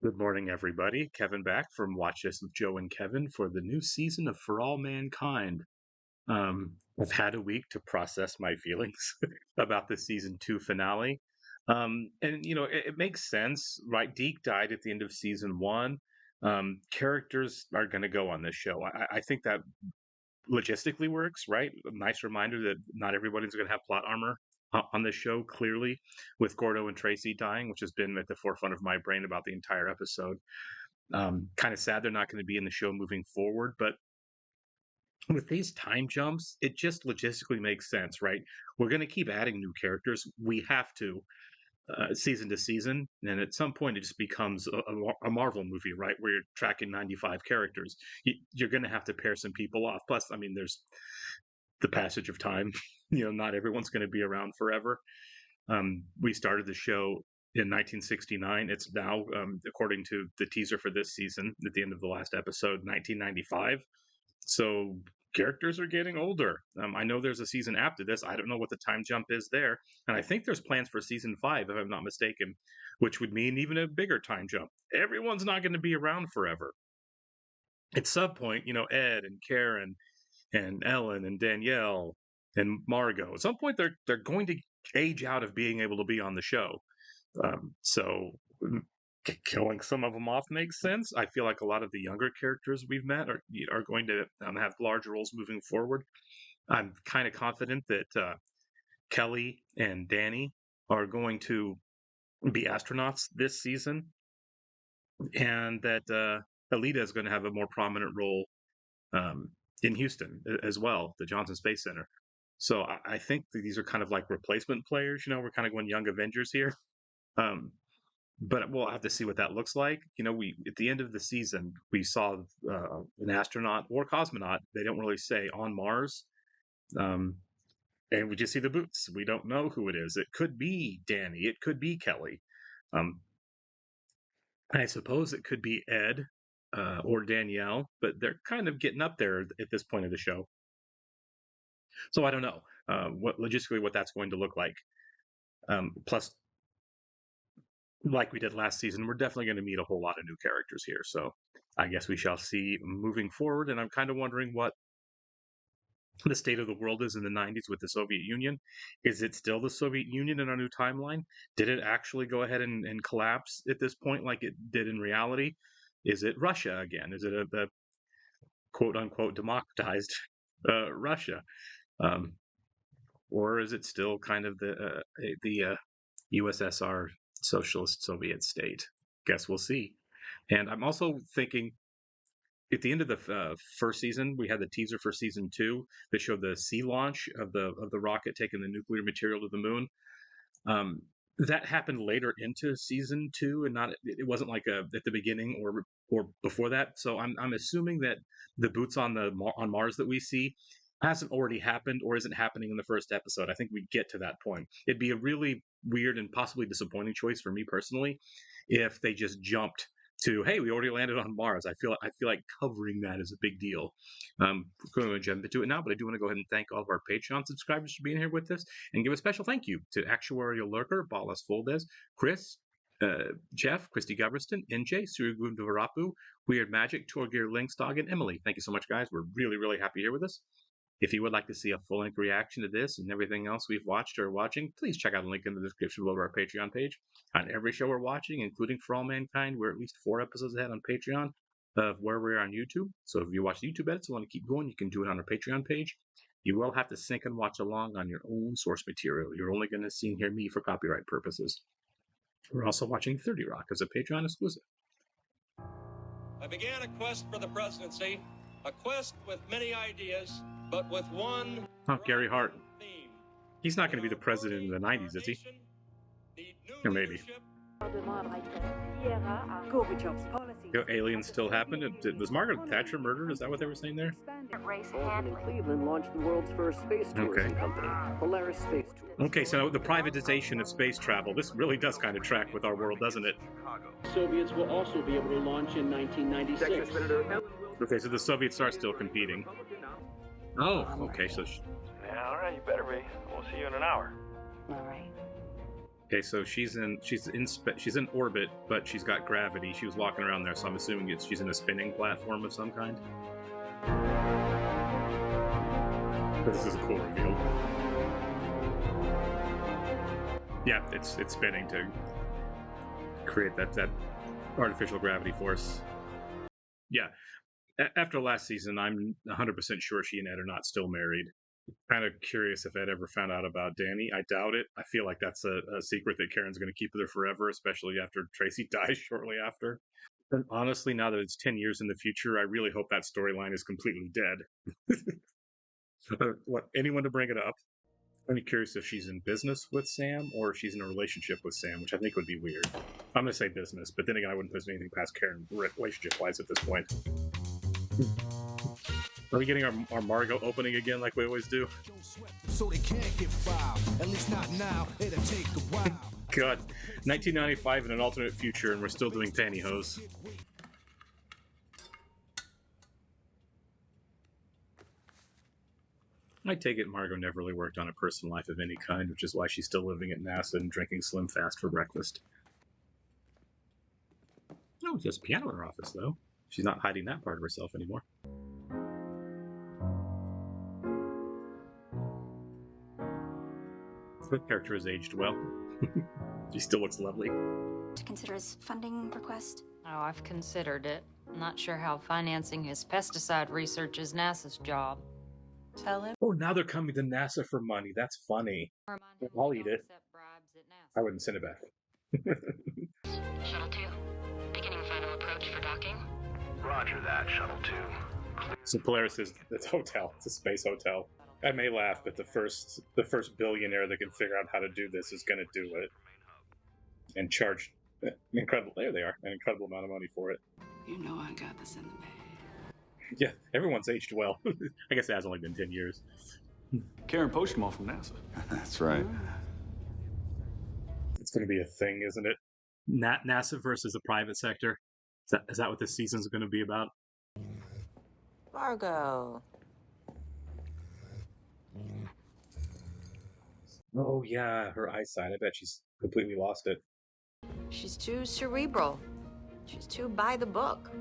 Good morning, everybody. Kevin back from Watch This with Joe and Kevin for the new season of For All Mankind. I've had a week to process my feelings about the season 2 finale. And it makes sense, right? Deke died at the end of season 1. Characters are going to go on this show. I think that logistically works, right? A nice reminder that not everybody's going to have plot armor on this show, clearly, with Gordo and Tracy dying, which has been at the forefront of my brain about the entire episode. Kind of sad they're not going to be in the show moving forward, but with these time jumps, it just logistically makes sense, right? We're going to keep adding new characters. We have to, season to season, and at some point it just becomes a Marvel movie, right? Where you're tracking 95 characters. You're going to have to pair some people off. Plus, I mean, there's the passage of time. Not everyone's going to be around forever. We started the show in 1969. It's now, according to the teaser for this season, at the end of the last episode, 1995. So characters are getting older. I know there's a season after this. I don't know what the time jump is there. And I think there's plans for season 5, if I'm not mistaken, which would mean even a bigger time jump. Everyone's not going to be around forever. At some point, Ed and Karen and Ellen and Danielle and Margot, at some point they're going to age out of being able to be on the show. So killing some of them off makes sense. I feel like a lot of the younger characters we've met are going to have large roles moving forward. I'm kind of confident that Kelly and Danny are going to be astronauts this season, and that Alita is going to have a more prominent role in Houston as well, the Johnson Space Center. So I think that these are kind of like replacement players. We're kind of going young Avengers here. But we'll have to see what that looks like. We at the end of the season we saw an astronaut or cosmonaut. They don't really say on Mars, and we just see the boots. We don't know who it is. It could be Danny. It could be Kelly. I suppose it could be Ed or Danielle, but they're kind of getting up there at this point of the show. So I don't know what logistically what that's going to look like. Plus, like we did last season, we're definitely going to meet a whole lot of new characters here. So I guess we shall see moving forward. And I'm kind of wondering what the state of the world is in the 90s with the Soviet Union. Is it still the Soviet Union in our new timeline? Did it actually go ahead and collapse at this point like it did in reality? Is it Russia again? Is it the quote unquote democratized Russia? Or is it still kind of the USSR socialist Soviet state? Guess we'll see. And I'm also thinking at the end of the first season, we had the teaser for season 2 that showed the sea launch of the rocket taking the nuclear material to the moon. That happened later into season 2, and not it wasn't like at the beginning or before that. So I'm assuming that the boots on Mars that we see hasn't already happened or isn't happening in the first episode. I think we get to that point. It'd be a really weird and possibly disappointing choice for me personally if they just jumped to, hey, we already landed on Mars. I feel like covering that is a big deal. We're going to jump into it now, but I do want to go ahead and thank all of our Patreon subscribers for being here with us, and give a special thank you to Actuarial Lurker, Balas Foldes, Chris, Jeff, Christy Goverston, NJ, Surigundavarapu, Weird Magic, Torgir Linkstog, and Emily. Thank you so much, guys. We're really, really happy here with us. If you would like to see a full-length reaction to this and everything else we've watched or are watching, please check out the link in the description below our Patreon page. On every show we're watching, including For All Mankind, we're at least 4 episodes ahead on Patreon of where we're on YouTube. So if you watch YouTube edits and want to keep going, you can do it on our Patreon page. You will have to sync and watch along on your own source material. You're only going to see and hear me for copyright purposes. We're also watching 30 Rock as a Patreon exclusive. I began a quest for the presidency, a quest with many ideas, but with one Gary Hart. theme. He's not going to be the president in the 90s, is he? Or maybe. Aliens still happened. Was Margaret Thatcher murdered? Is that what they were saying there? In Cleveland launched the world's first space tourism company, Polaris Space Tours. Okay, so the privatization of space travel. This really does kind of track with our world, doesn't it? Soviets will also be able to launch in 1996. Okay, so the Soviets are still competing. Oh, okay, so... Yeah, all right, you better be. We'll see you in an hour. All right. Okay, so she's in orbit, but she's got gravity. She was walking around there, so I'm assuming she's in a spinning platform of some kind. This is a cool reveal. Yeah, it's spinning to create that artificial gravity force. Yeah, after last season, I'm 100% sure she and Ed are not still married. Kind of curious if Ed ever found out about Danny. I doubt it. I feel like that's a secret that Karen's going to keep with her forever, especially after Tracy dies shortly after. And honestly, now that it's 10 years in the future, I really hope that storyline is completely dead. What, anyone to bring it up? I'm curious if she's in business with Sam or if she's in a relationship with Sam, which I think would be weird. I'm going to say business, but then again, I wouldn't put anything past Karen relationship-wise at this point. Are we getting our Margot opening again like we always do? So they can't get filed. At least not now. It'll take a while. God, 1995 in an alternate future, and we're still doing pantyhose. I take it Margot never really worked on a personal life of any kind, which is why she's still living at NASA and drinking Slim Fast for breakfast. Oh, just piano in her office, though. She's not hiding that part of herself anymore. The character has aged well. She still looks lovely. To consider his funding request? Oh, I've considered it. I'm not sure how financing his pesticide research is NASA's job. Tell him. Oh, now they're coming to NASA for money. That's funny. Remind him I'll we eat don't it. accept bribes at NASA. I wouldn't send it back. Shuttle 2, beginning final approach for docking. Roger that, Shuttle 2. So Polaris is it's a hotel. It's a space hotel. I may laugh, but the first billionaire that can figure out how to do this is going to do it and charge an incredible. There they are, an incredible amount of money for it. You know I got this in the bag. Yeah, everyone's aged well. I guess it has only been 10 years. Karen Postma from NASA. That's right. It's going to be a thing, isn't it? NASA versus the private sector. Is that what this season's going to be about? Margot. Oh yeah, her eyesight. I bet she's completely lost it. She's too cerebral. She's too by the book.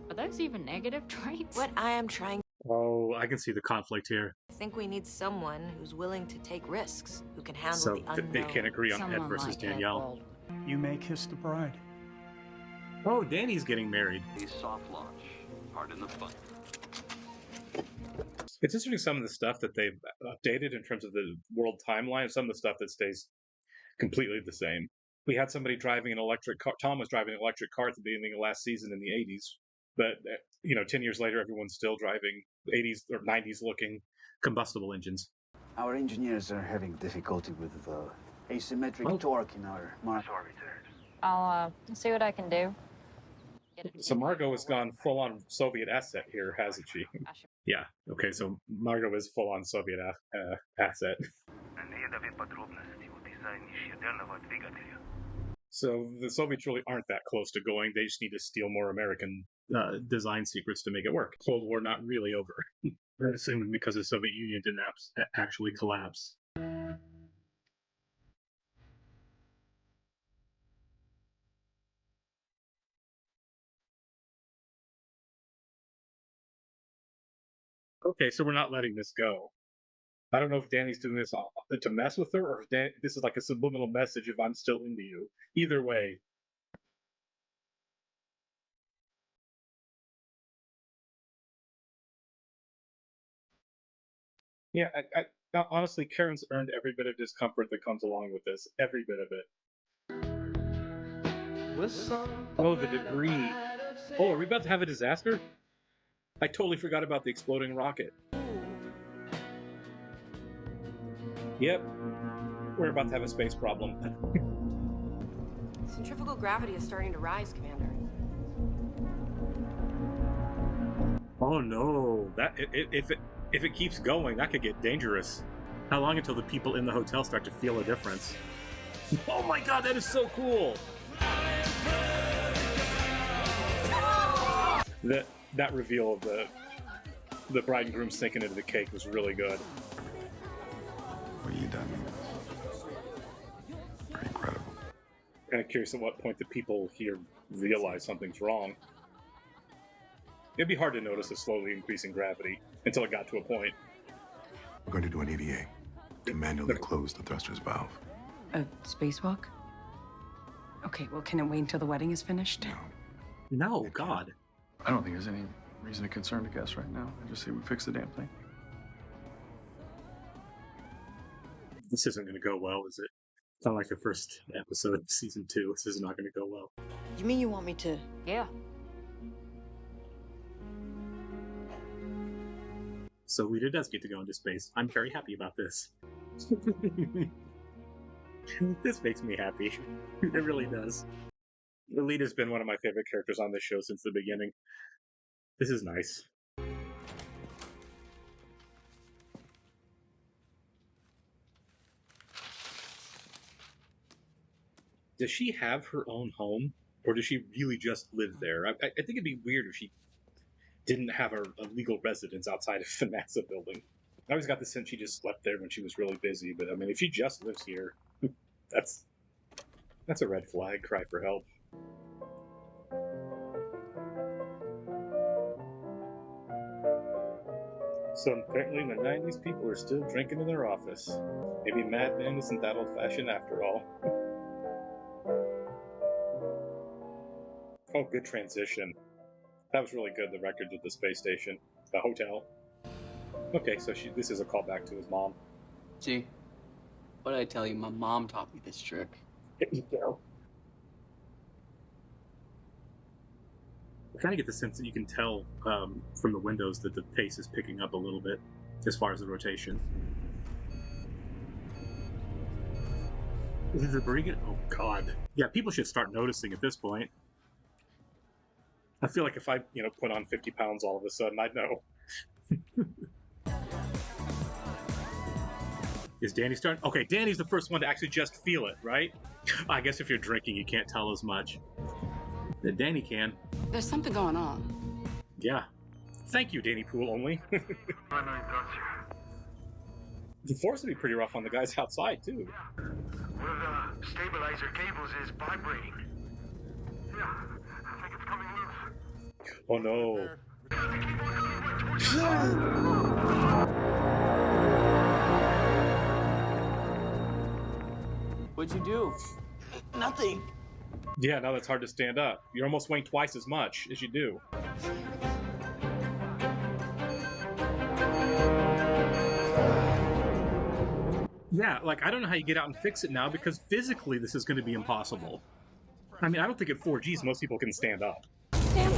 Are those even negative traits? What I am trying Oh, I can see the conflict here. to think we need someone who's willing to take risks, who can handle So the unknown. they can't agree on Ed Someone versus like Ed Danielle. Baldwin. You may kiss the bride. Oh, Danny's getting married. A soft launch. Pardon the fun. It's interesting some of the stuff that they've updated in terms of the world timeline, some of the stuff that stays completely the same. We had somebody driving an electric car. Tom was driving an electric car at the beginning of last season in the 80s. But, 10 years later, everyone's still driving 80s or 90s looking combustible engines. Our engineers are having difficulty with the asymmetric torque in our Mars orbiter. I'll see what I can do. So Margot has gone full-on Soviet asset here, hasn't she? Yeah. Okay, so Margot is full-on Soviet asset. So the Soviets really aren't that close to going. They just need to steal more American design secrets to make it work. Cold War not really over. We're assuming because the Soviet Union didn't actually collapse. Okay, so we're not letting this go. I don't know if Danny's doing this to mess with her, or if this is like a subliminal message if I'm still into you. Either way. Yeah, I honestly, Karen's earned every bit of discomfort that comes along with this. Every bit of it. Oh, the debris. Oh, are we about to have a disaster? I totally forgot about the exploding rocket. Yep. We're about to have a space problem. Centrifugal gravity is starting to rise, Commander. Oh no! If it keeps going, that could get dangerous. How long until the people in the hotel start to feel a difference? Oh my god, that is so cool! That reveal of the bride and groom sinking into the cake was really good. What are you done? kind of curious at what point the people here realize something's wrong. It'd be hard to notice a slowly increasing gravity until it got to a point. We're going to do an EVA to manually close the thrusters valve. A spacewalk? Okay, well, can it wait until the wedding is finished? No, God. I don't think there's any reason of concern to guess right now. I just say we fix the damn thing. This isn't going to go well, is it? It's not like the first episode of season 2. This is not going to go well. You mean you want me to? Yeah. So Lita does get to go into space. I'm very happy about this. This makes me happy. It really does. Lita's been one of my favorite characters on this show since the beginning. This is nice. Does she have her own home? Or does she really just live there? I think it'd be weird if she didn't have a legal residence outside of the NASA building. I always got the sense she just slept there when she was really busy, but I mean, if she just lives here, that's a red flag, cry for help. So apparently in the 90s, people are still drinking in their office. Maybe Mad Men isn't that old-fashioned after all. Oh, good transition. That was really good, the records at the space station. The hotel. Okay, so this is a callback to his mom. See? What did I tell you? My mom taught me this trick. There you go. I kind of get the sense that you can tell from the windows that the pace is picking up a little bit as far as the rotation. Is it debris? Oh, God. Yeah, people should start noticing at this point. I feel like if I, put on 50 pounds all of a sudden, I'd know. Is Danny starting? Okay, Danny's the first one to actually just feel it, right? I guess if you're drinking, you can't tell as much. But Danny can. There's something going on. Yeah. Thank you, Danny Poole only. The force would be pretty rough on the guys outside, too. One of the stabilizer cables is vibrating. Yeah, I think it's coming loose. Oh no. What'd you do? Nothing. Yeah, now that's hard to stand up. You're almost weighing twice as much as you do. Yeah, I don't know how you get out and fix it now, because physically this is going to be impossible. I mean, I don't think at 4Gs most people can stand up. Sam?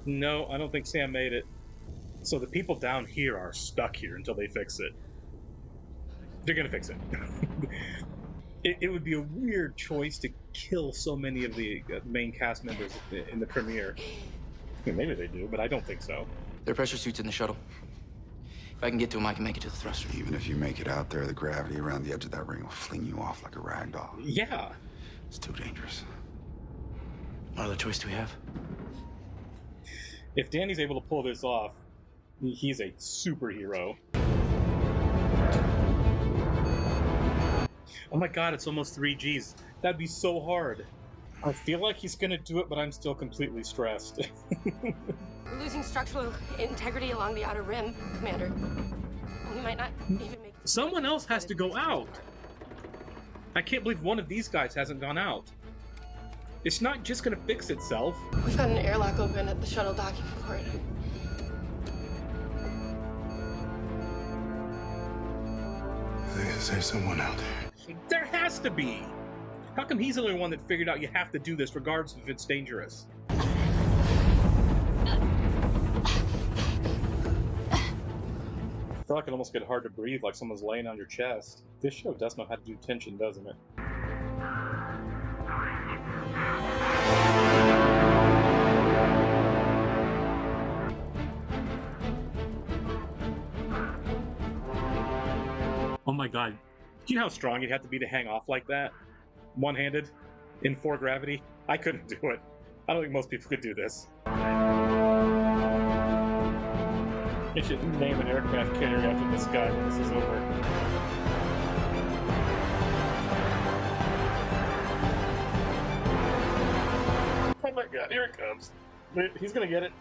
No, I don't think Sam made it. So the people down here are stuck here until they fix it. They're going to fix it. It would be a weird choice to kill so many of the main cast members in the premiere. I mean, maybe they do, but I don't think so. There are pressure suits in the shuttle. If I can get to them, I can make it to the thruster. Even if you make it out there, the gravity around the edge of that ring will fling you off like a rag doll. Yeah. It's too dangerous. What other choice do we have? If Danny's able to pull this off, he's a superhero. Oh my god, it's almost 3Gs. That'd be so hard. I feel like he's gonna do it, but I'm still completely stressed. We're losing structural integrity along the outer rim, Commander. We might not even make... Someone else has to go out. I can't believe one of these guys hasn't gone out. It's not just gonna fix itself. We've got an airlock open at the shuttle docking port. There's someone out there. There has to be. How come he's the only one that figured out you have to do this regardless if it's dangerous? I feel like it almost get hard to breathe, like someone's laying on your chest. This show does know how to do tension, doesn't it? Oh my god. Do you know how strong you'd have to be to hang off like that? One-handed? In 4 gravity? I couldn't do it. I don't think most people could do this. They should name an aircraft carrier after this guy when this is over. my god, here it comes. He's gonna get it.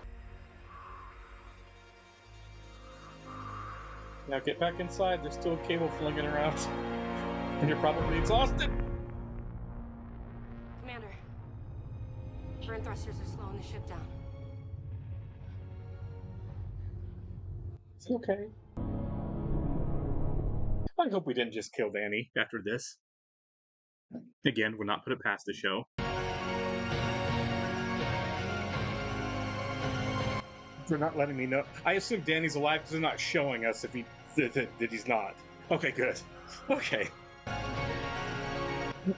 Now get back inside. There's still a cable flinging around. And you're probably exhausted. Commander, burn thrusters are slowing the ship down. It's okay. I hope we didn't just kill Danny after this. Again, would not put it past the show. They're not letting me know. I assume Danny's alive because they're not showing us if that he's not. Okay, good. Okay.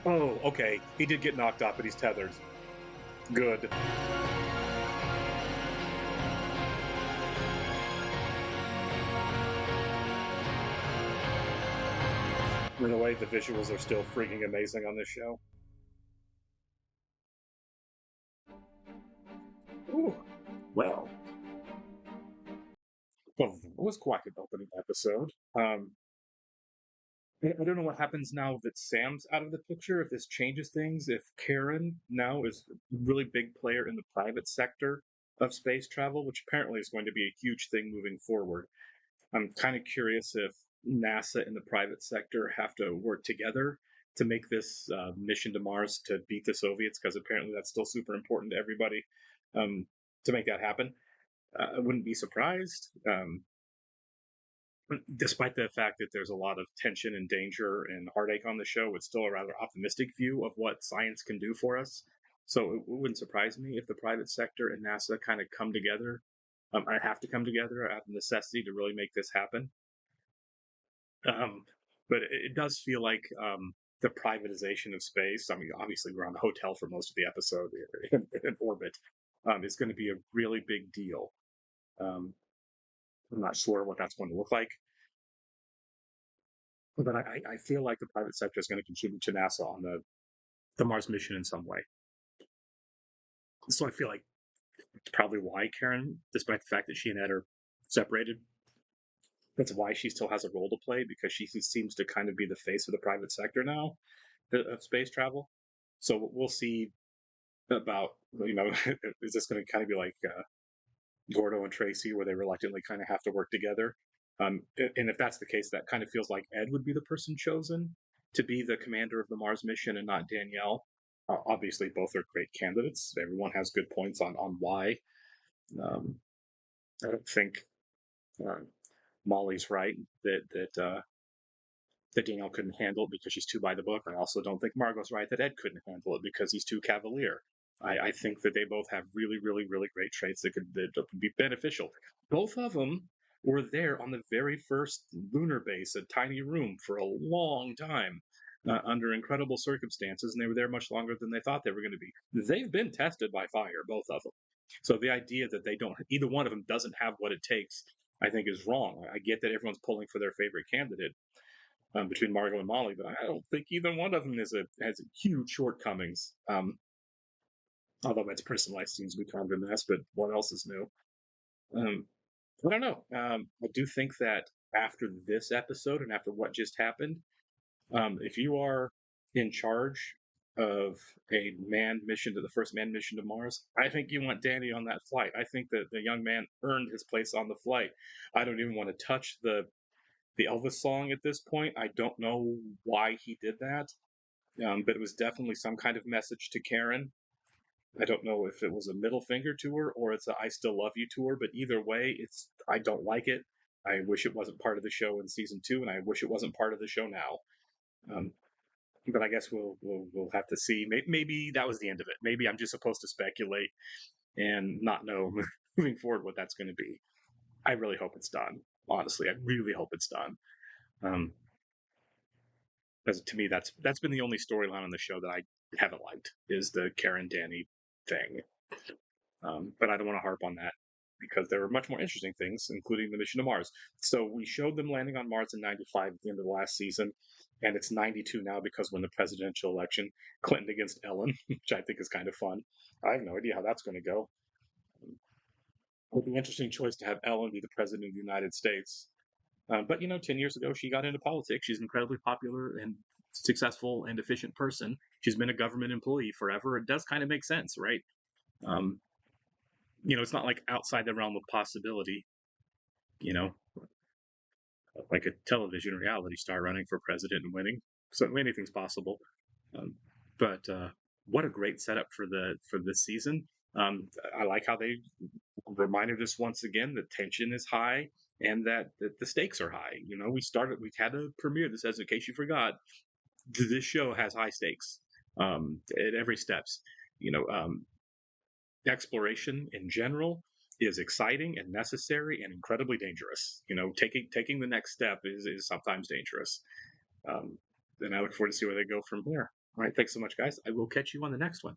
Oh, okay. He did get knocked off, but he's tethered. Good. In a way, the visuals are still freaking amazing on this show. Ooh. Well, it was quite an opening episode. I don't know what happens now that Sam's out of the picture, if this changes things, if Karen now is a really big player in the private sector of space travel, which apparently is going to be a huge thing moving forward. I'm kind of curious if NASA and the private sector have to work together to make this mission to Mars to beat the Soviets, because apparently that's still super important to everybody to make that happen. I wouldn't be surprised. Despite the fact that there's a lot of tension and danger and heartache on the show, it's still a rather optimistic view of what science can do for us. So it wouldn't surprise me if the private sector and NASA kind of come together. I have to come together out of necessity to really make this happen. But it does feel like the privatization of space, I mean, obviously we're on the hotel for most of the episode in orbit, is going to be a really big deal. I'm not sure what that's going to look like. But I feel like the private sector is going to contribute to NASA on the Mars mission in some way. So I feel like it's probably why Karen, despite the fact that she and Ed are separated, that's why she still has a role to play, because she seems to kind of be the face of the private sector now of space travel. So we'll see about, is this going to kind of be like Gordo and Tracy, where they reluctantly kind of have to work together? And if that's the case, that kind of feels like Ed would be the person chosen to be the commander of the Mars mission and not Danielle. Obviously, both are great candidates. Everyone has good points on why. I don't think Molly's right that Danielle couldn't handle it because she's too by the book. I also don't think Margot's right that Ed couldn't handle it because he's too cavalier. I think that they both have really, really, really great traits that could be beneficial. Both of them were there on the very first lunar base, a tiny room, for a long time under incredible circumstances, and they were there much longer than they thought they were going to be. They've been tested by fire, both of them. So the idea that either one of them doesn't have what it takes, I think is wrong. I get that everyone's pulling for their favorite candidate between Margot and Molly, but I don't think either one of them has huge shortcomings. Although Ed's personal life seems to be kind of a mess, but what else is new? I don't know. I do think that after this episode and after what just happened, if you are in charge of a manned mission, the first manned mission to Mars, I think you want Danny on that flight. I think that the young man earned his place on the flight. I don't even want to touch the Elvis song at this point. I don't know why he did that, but it was definitely some kind of message to Karen. I don't know if it was a middle finger to her or it's a I still love you to her, but either way, I don't like it. I wish it wasn't part of the show in season 2, and I wish it wasn't part of the show now. But I guess we'll have to see. Maybe that was the end of it. Maybe I'm just supposed to speculate and not know moving forward what that's going to be. I really hope it's done. Honestly, I really hope it's done. Because to me, that's been the only storyline on the show that I haven't liked, is the Karen Danny thing. But I don't want to harp on that because there were much more interesting things, including the mission to Mars. So we showed them landing on Mars in 95 at the end of the last season, and it's 92 now because when the presidential election, Clinton against Ellen, which I think is kind of fun. I have no idea how that's going to go. It would be an interesting choice to have Ellen be the president of the United States. But 10 years ago, she got into politics. She's an incredibly popular and successful and efficient person. She's been a government employee forever. It does kind of make sense, right? It's not like outside the realm of possibility, like a television reality star running for president and winning. So anything's possible. But what a great setup for this season. I like how they reminded us once again that tension is high and that the stakes are high. We had a premiere that says, in case you forgot, this show has high stakes at every steps. Exploration in general is exciting and necessary and incredibly dangerous. Taking the next step is sometimes dangerous. And I look forward to see where they go from here. All right, thanks so much, guys. I will catch you on the next one.